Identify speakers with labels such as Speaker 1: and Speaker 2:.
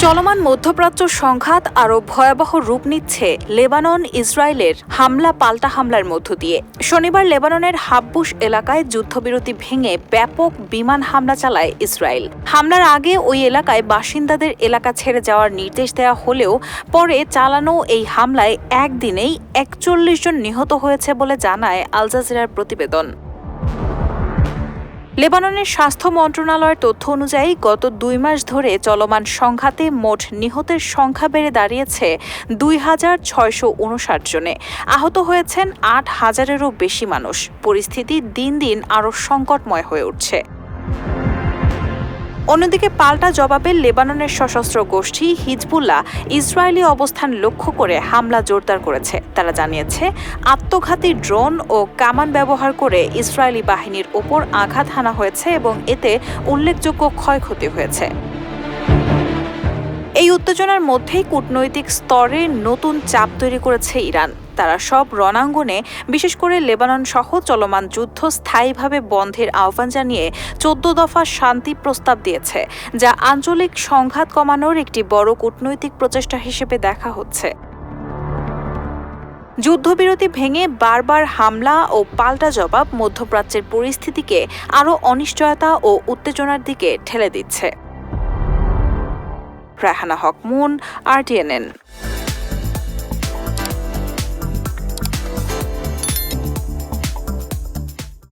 Speaker 1: চলমান মধ্যপ্রাচ্য সংঘাত আরও ভয়াবহ রূপ নিচ্ছে লেবানন ইসরায়েলের পাল্টা হামলার মধ্য দিয়ে। শনিবার লেবাননের হাব্বুস এলাকায় যুদ্ধবিরতি ভেঙে ব্যাপক বিমান হামলা চালায় ইসরায়েল। হামলার আগে ওই এলাকায় বাসিন্দাদের এলাকা ছেড়ে যাওয়ার নির্দেশ দেওয়া হলেও পরে চালানো এই হামলায় একদিনেই ৪১ জন নিহত হয়েছে বলে জানায় আল জাজিরার প্রতিবেদন। লেবাননের স্বাস্থ্য মন্ত্রণালয়ের তথ্য অনুযায়ী গত ২ মাস ধরে চলমান সংঘাতে মোট নিহতের সংখ্যা বেড়ে দাঁড়িয়েছে ২,৬৫৯ জনে। আহত হয়েছেন ৮,০০০-এরও বেশি মানুষ। পরিস্থিতি দিন দিন আরও সংকটময় হয়ে উঠছে। অন্যদিকে পাল্টা জবাবে লেবাননের সশস্ত্র গোষ্ঠী হিজবুল্লাহ ইসরায়েলি অবস্থান লক্ষ্য করে হামলা জোরদার করেছে। তারা জানিয়েছে, আত্মঘাতী ড্রোন ও কামান ব্যবহার করে ইসরায়েলি বাহিনীর ওপর আঘাত হানা হয়েছে এবং এতে উল্লেখযোগ্য ক্ষয়ক্ষতি হয়েছে। এই উত্তেজনার মধ্যেই কূটনৈতিক স্তরে নতুন চাপ তৈরি করেছে ইরান। তারা সব রণাঙ্গনে, বিশেষ করে লেবানন সহ চলমান যুদ্ধ স্থায়ীভাবে বন্ধের আহ্বান জানিয়ে ১৪ দফা শান্তি প্রস্তাব দিয়েছে, যা আঞ্চলিক সংঘাত কমানোর একটি বড় কূটনৈতিক প্রচেষ্টা হিসেবে দেখা হচ্ছে। যুদ্ধবিরতি ভেঙে বারবার হামলা ও পাল্টা জবাব মধ্যপ্রাচ্যের পরিস্থিতিকে আরও অনিশ্চয়তা ও উত্তেজনার দিকে ঠেলে দিচ্ছে। রাহানা হক মুন, RTNN।